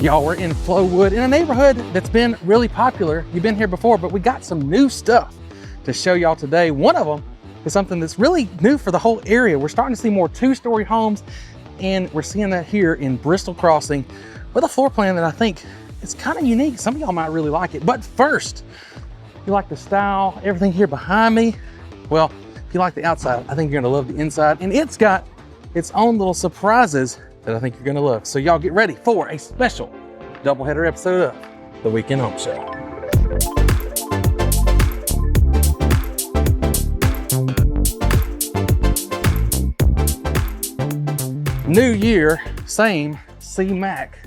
Y'all, we're in Flowood in a neighborhood that's been really popular. You've been here before, but we got some new stuff to show y'all today. One of them is something that's really new for the whole area. We're starting to see more two-story homes, and we're seeing that here in Bristol Crossing with a floor plan that I think is kind of unique. Some of y'all might really like it. But first, if you like the style, everything here behind me, well, if you like the outside, I think you're gonna love the inside. And it's got its own little surprises that I think you're gonna love. So y'all get ready for a special doubleheader episode of the Weekend Home Show. New year, same C-Mac.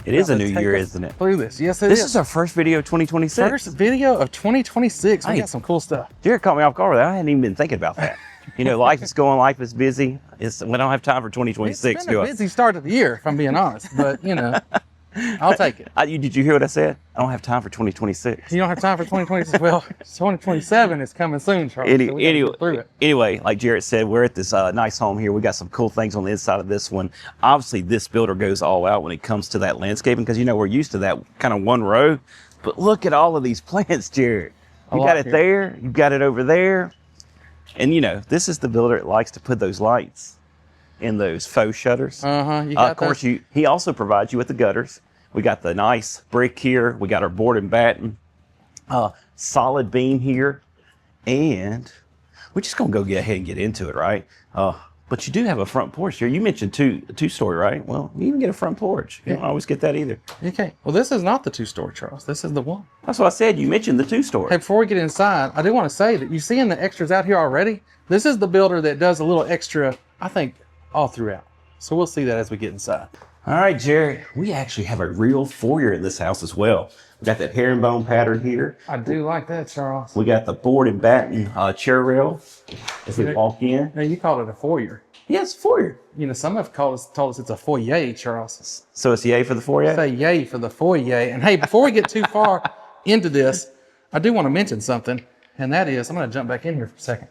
It is a new year, isn't it? Through this, yes it is. This is our first video of 2026. First video of 2026. We got some cool stuff. Jared caught me off guard with that. I hadn't even been thinking about that. You know, life is going, life is busy. We don't have time for 2026, it's been a busy start of the year, if I'm being honest, but you know, I'll take it. Did you hear what I said? I don't have time for 2026. You don't have time for 2026? Well, 2027 is coming soon, Charles. Anyway, like Jared said, we're at this nice home here. We got some cool things on the inside of this one. Obviously, this builder goes all out when it comes to that landscaping because, you know, we're used to that kind of one row. But look at all of these plants, Jared. You got it there. You got it over there. And, you know, this is the builder that likes to put those lights in those faux shutters. Of course, he also provides you with the gutters. We got the nice brick here. We got our board and batten, solid beam here. And we're just going to go ahead and get into it, right? But you do have a front porch here. You mentioned two-story, right? Well, you even get a front porch. You don't always get that either. Okay. Well, this is not the two-story, Charles. This is the one. That's what I said. You mentioned the two-story. Hey, before we get inside, I do want to say that you seeing the extras out here already. This is the builder that does a little extra, I think, all throughout. So we'll see that as we get inside. All right, Jerry. We actually have a real foyer in this house as well. We got that herringbone pattern here. I do like that, Charles. We got the board and batten chair rail as we walk in. Now, you called it a foyer. Yes, foyer. You know, some have told us it's a foyer, Charles. So it's yay for the foyer? Say yay for the foyer. And hey, before we get too far into this, I do want to mention something, and that is, I'm going to jump back in here for a second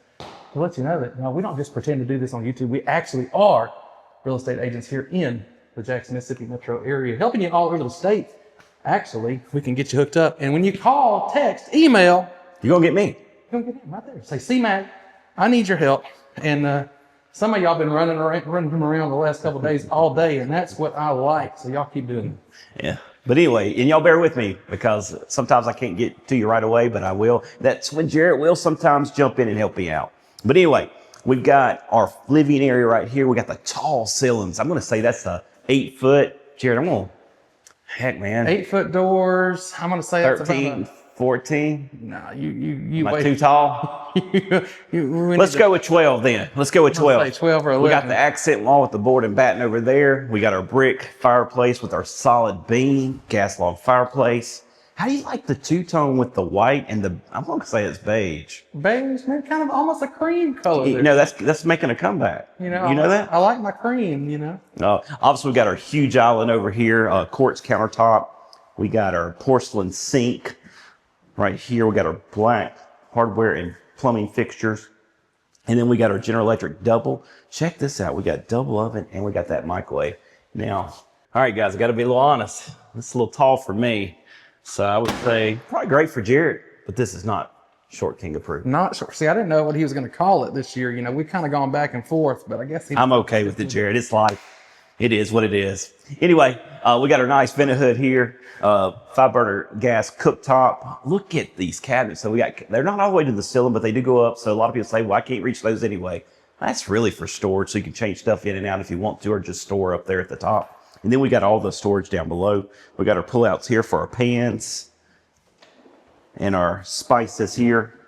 to let you know that we don't just pretend to do this on YouTube. We actually are real estate agents here in the Jackson, Mississippi metro area, helping you all over the state. Actually, we can get you hooked up. And when you call, text, email, you're going to get me. You're going to get me right there. Say, C-Mac, I need your help. And some of y'all been running him around the last couple of days all day, and that's what I like. So y'all keep doing it. Yeah. But anyway, and y'all bear with me because sometimes I can't get to you right away, but I will. That's when Jared will sometimes jump in and help me out. But anyway, we've got our living area right here. We got the tall ceilings. I'm going to say that's the 8-foot. Jared, heck, man. 8-foot doors. I'm going to say 13, 14. No, you Am I too tall? Let's go with 12 then. Let's go with 12. Say 12 or 11. We got the accent wall with the board and batten over there. We got our brick fireplace with our solid beam, gas log fireplace. How do you like the two-tone with the white and I'm going to say it's beige. Beige, man, kind of almost a cream color. You know, that's making a comeback. You know that? I like my cream, you know. Obviously, we got our huge island over here, quartz countertop. We got our porcelain sink right here. We got our black hardware and plumbing fixtures. And then we got our General Electric double. Check this out. We got double oven and we got that microwave. Now, all right, guys, I got to be a little honest. This is a little tall for me. So I would say probably great for Jared, but this is not Short King approved. Not sure. See, I didn't know what he was going to call it this year. You know, we've kind of gone back and forth, but I guess I'm okay with it, Jared. It's life. It is what it is. Anyway, we got our nice vent hood here, 5-burner gas cooktop. Look at these cabinets. So they're not all the way to the ceiling, but they do go up. So a lot of people say, well, I can't reach those anyway. That's really for storage. So you can change stuff in and out if you want to, or just store up there at the top. And then we got all the storage down below. We got our pullouts here for our pans and our spices here.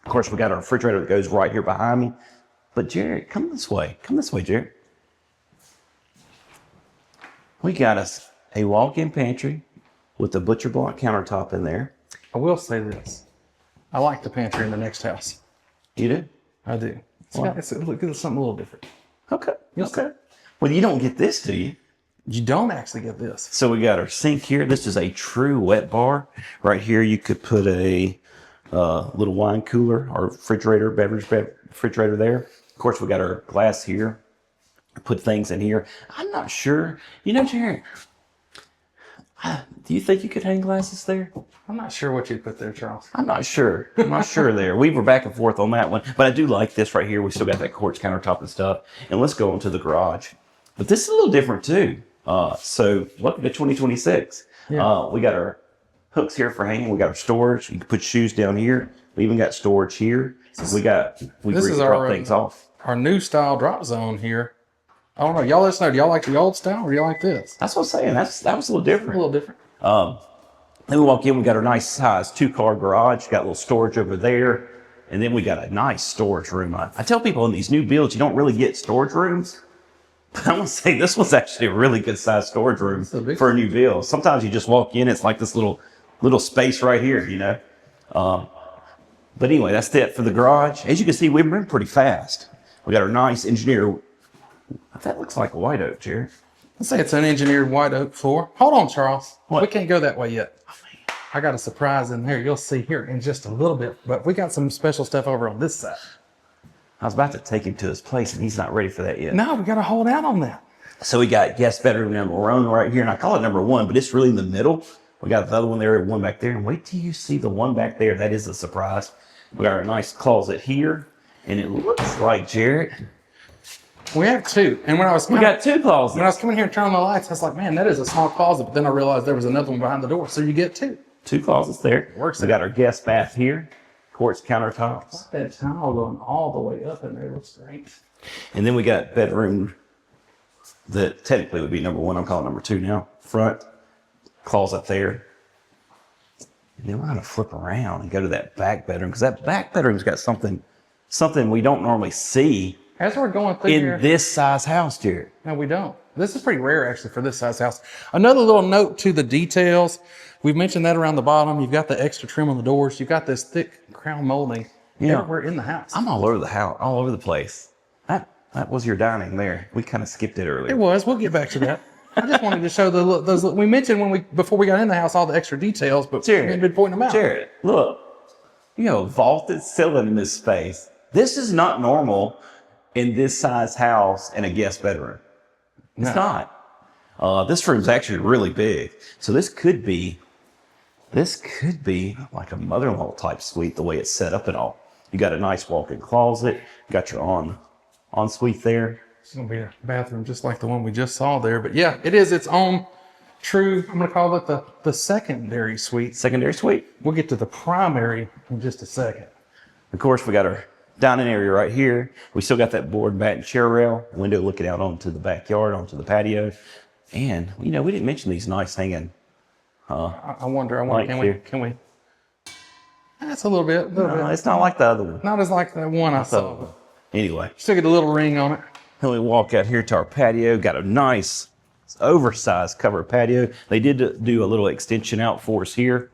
Of course, we got our refrigerator that goes right here behind me. But Jared, come this way. Come this way, Jared. We got us a walk-in pantry with the butcher block countertop in there. I will say this. I like the pantry in the next house. You do? I do. It's something a little different. Okay. Okay. Well, you don't get this, do you? You don't actually get this. So we got our sink here. This is a true wet bar. Right here, you could put a little wine cooler or refrigerator, beverage refrigerator there. Of course, we got our glass here. Put things in here. I'm not sure. You know, Jared, Do you think you could hang glasses there? I'm not sure what you'd put there, Charles. I'm not sure. I'm not sure there. We were back and forth on that one. But I do like this right here. We still got that quartz countertop and stuff. And let's go into the garage. But this is a little different too. So welcome to 2026. Yeah. We got our hooks here for hanging. We got our storage. You can put shoes down here. We even got storage here. We drop things off. Our new style drop zone here. I don't know. Y'all let us know. Do y'all like the old style or do y'all like this? That's what I'm saying. That was a little different. A little different. Then we walk in, we got our nice size 2-car garage, got a little storage over there, and then we got a nice storage room. I tell people in these new builds, you don't really get storage rooms, but I'm gonna say this was actually a really good size storage room for a new build. Sometimes you just walk in, it's like this little space right here, you know. But anyway, that's it for the garage. As you can see, we've been pretty fast. We got our nice engineered, that looks like a white oak, Jared. Let's say it's an engineered white oak floor. Hold on, Charles. What? We can't go that way yet. I got a surprise in there. You'll see here in just a little bit. But we got some special stuff over on this side. I was about to take him to his place, and he's not ready for that yet. No, we got to hold out on that. So we got guest bedroom number 1 right here, and I call it number 1, but it's really in the middle. We got the other one there, one back there, and wait till you see the one back there. That is a surprise. We got our nice closet here, and it looks like, Jarrett, we have 2. And when I was we got 2 closets. When I was coming here and turning on the lights, I was like, man, that is a small closet. But then I realized there was another one behind the door. So you get 2. 2 closets there. It works. We got our guest bath here, quartz countertops. That tile going all the way up in there looks great. And then we got bedroom that technically would be number 1. I'm calling number 2 now. Front closet there. And then we're going to flip around and go to that back bedroom, because that back bedroom's got something we don't normally see As we're going through here, in this size house, Jared. No, we don't. This is pretty rare, actually, for this size house. Another little note to the details. We've mentioned that around the bottom. You've got the extra trim on the doors. You've got this thick crown molding everywhere in the house. I'm all over the house, all over the place. That was your dining there. We kind of skipped it earlier. It was. We'll get back to that. I just wanted to show those. We mentioned before we got in the house all the extra details, but we hadn't been pointing them out. Jared, look. You have a vaulted ceiling in this space. This is not normal in this size house in a guest bedroom. It's not. This room's actually really big. So this could be like a mother-in-law type suite, the way it's set up and all. You got a nice walk-in closet. You got your ensuite there. It's going to be a bathroom just like the one we just saw there. But yeah, it is its own true, I'm going to call it the secondary suite. Secondary suite. We'll get to the primary in just a second. Of course, we got our dining area right here. We still got that board, mat, and chair rail. Window looking out onto the backyard, onto the patio. And, we didn't mention these nice hanging. I wonder, can we? That's a little bit. No, it's not like the other one. Not as like that one I saw. Anyway. Still get a little ring on it. Then we walk out here to our patio. Got a nice, oversized covered patio. They did do a little extension out for us here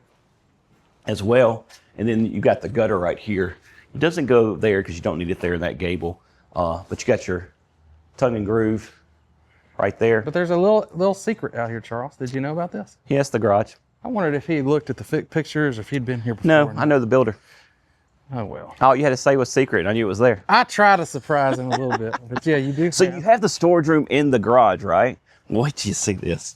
as well. And then you got the gutter right here. It doesn't go there because you don't need it there in that gable. But you got your tongue and groove right there. But there's a little secret out here, Charles. Did you know about this? Yes, the garage. I wondered if he looked at the pictures or if he'd been here before. No, I know the builder. Oh, well. All you had to say was secret. I knew it was there. I try to surprise him a little bit. But yeah, you do. So you have the storage room in the garage, right? Wait till you see this.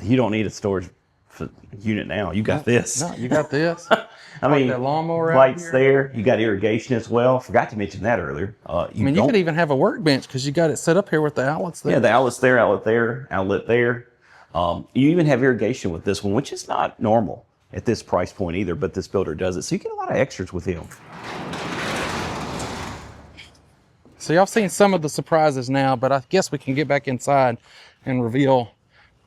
You don't need a storage unit now. You got this. No, you got this. I mean, that lawnmower out lights here. there. You got irrigation as well. Forgot to mention that earlier. You could even have a workbench because you got it set up here with the outlets there. Yeah, the outlet's there, outlet there, outlet there. You even have irrigation with this one, which is not normal at this price point either, but this builder does it. So you get a lot of extras with him. So y'all seen some of the surprises now, but I guess we can get back inside and reveal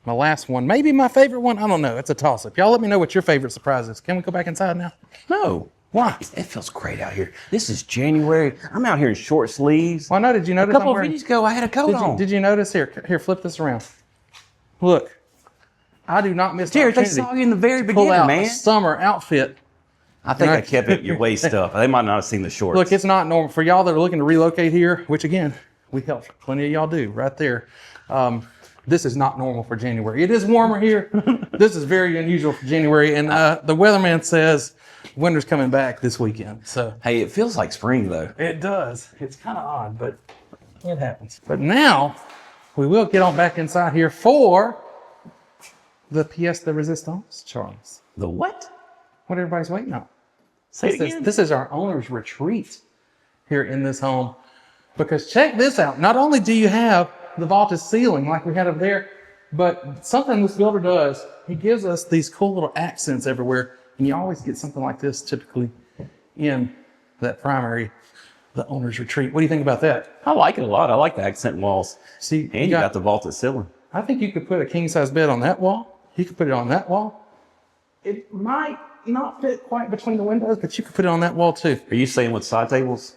my last one. Maybe my favorite one. I don't know. It's a toss-up. Y'all let me know what your favorite surprise is. Can we go back inside now? No. Why? It feels great out here. This is January. I'm out here in short sleeves. Well, no, did you notice? A couple of videos ago, I had a coat on. Did you notice? Here, flip this around. Look, I do not miss the Jared, they opportunity saw you in the very to pull beginning, out man. a summer outfit. I think I kept it your waist up. They might not have seen the shorts. Look, it's not normal for y'all that are looking to relocate here, which again, we help plenty of y'all do right there. This is not normal for January. It is warmer here. This is very unusual for January, and the weatherman says winter's coming back this weekend. So hey, it feels like spring though. it does. It's kind of odd, but it happens. But now we will get on back inside here for the pièce de résistance, Charles. The what? What everybody's waiting on. Say it again. This is our owner's retreat here in this home. Because check this out. Not only do you have the vaulted ceiling like we had up there, but something this builder does, he gives us these cool little accents everywhere. And you always get something like this typically in that primary, the owner's retreat. What do you think about that? I like it a lot. I like the accent walls. See, And you got the vaulted ceiling. I think you could put a king size bed on that wall. You could put it on that wall. It might not fit quite between the windows, but you could put it on that wall too. Are you saying with side tables?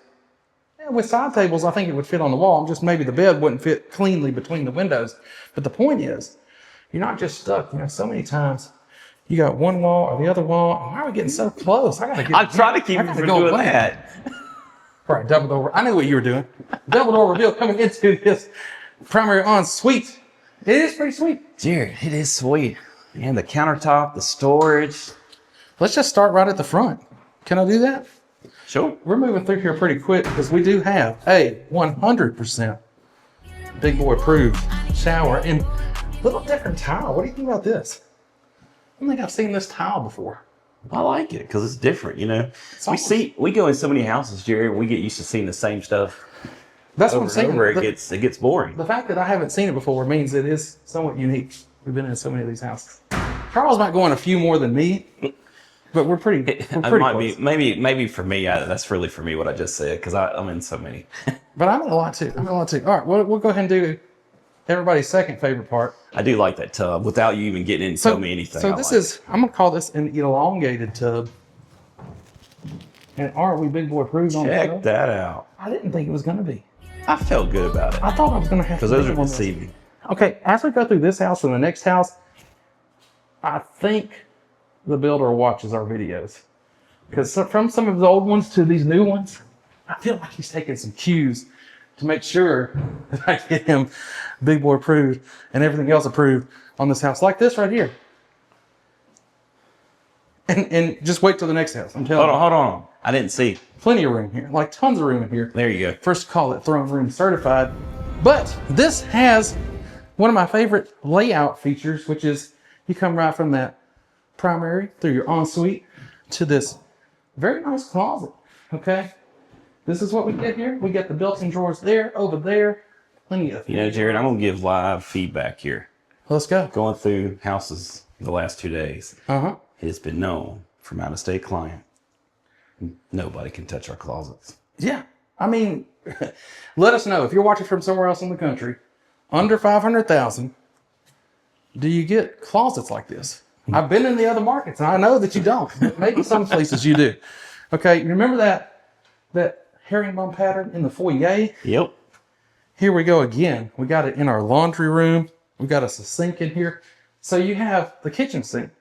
Yeah, with side tables, I think it would fit on the wall. Just maybe the bed wouldn't fit cleanly between the windows. But the point is, you're not just stuck. You know, so many times you got one wall or the other wall. Why are we getting so close? I'm trying to keep you from doing that. All right, double door. I knew what you were doing. Double door reveal coming into this primary ensuite. It is pretty sweet. Jared, it is sweet. And the countertop, the storage. Let's just start right at the front. Can I do that? Sure. We're moving through here pretty quick because we do have a 100% big boy approved shower and a little different tile. What do you think about this? I don't think I've seen this tile before. I like it because it's different, you know. We go in so many houses, Jerry, we get used to seeing the same stuff. That's what I'm saying. It gets boring. The fact that I haven't seen it before means it is somewhat unique. We've been in so many of these houses. Charles might go in a few more than me, but we're pretty close. Maybe for me, that's really for me what I just said because I'm in so many. But I'm in a lot too. All right, we'll go ahead and do everybody's second favorite part. I do like that tub without you even getting into tell me anything. So I'm going to call this an elongated tub. And aren't we big boy approved on that? Check that out. I didn't think it was going to be. I felt good about it. I thought I was going to have to. Because those are deceiving. Okay, as we go through this house and the next house, I think the builder watches our videos. Because from some of the old ones to these new ones, I feel like he's taking some cues to make sure that I get him big boy approved and everything else approved on this house. Like this right here. And just wait till the next house. I'm telling you. Hold on. I didn't see. Plenty of room here. Like tons of room in here. There you go. First call it throne room certified. But this has one of my favorite layout features, which is you come right from that primary through your ensuite to this very nice closet. Okay. This is what we get here. We get the built-in drawers there, over there. Plenty of. You know, Jared, I'm going to give live feedback here. Let's go. Going through houses the last 2 days. It's been known from out-of-state client. Nobody can touch our closets. Yeah. I mean, let us know if you're watching from somewhere else in the country, under 500,000, do you get closets like this? I've been in the other markets and I know that you don't. Maybe some places you do. Okay. You remember that herringbone pattern in the foyer? Yep. Here we go again. We got it in our laundry room. We got us a sink in here. So you have the kitchen sink.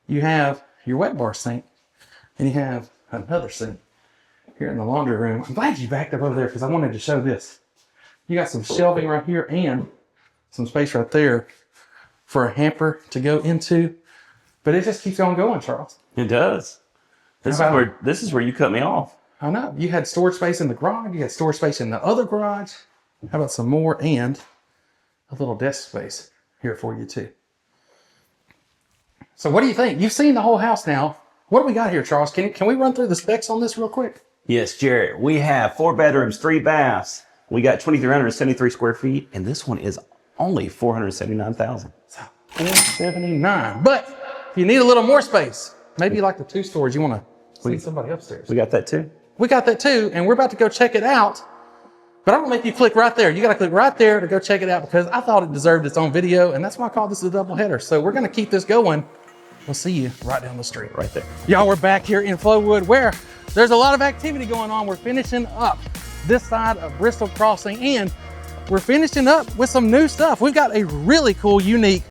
You have your wet bar sink. And you have another sink here in the laundry room. I'm glad you backed up over there because I wanted to show this. You got some shelving right here and some space right there for a hamper to go into. But it just keeps on going, Charles. It does. This is where you cut me off. I know. You had storage space in the garage. You had storage space in the other garage. How about some more and a little desk space here for you too. So what do you think? You've seen the whole house now. What do we got here, Charles? Can we run through the specs on this real quick? Yes, Jared. We have 4 bedrooms, 3 baths. We got 2,373 square feet, and this one is only 479,000. 479. But if you need a little more space, maybe like the 2 storage, you want to see somebody upstairs. We got that too. We got that too, and we're about to go check it out. But I'm gonna make you click right there. You gotta click right there to go check it out because I thought it deserved its own video, and that's why I call this a double header. So we're gonna keep this going. We'll see you right down the street. Right there. Y'all, we're back here in Flowood where there's a lot of activity going on. We're finishing up this side of Bristol Crossing and we're finishing up with some new stuff. We've got a really cool, unique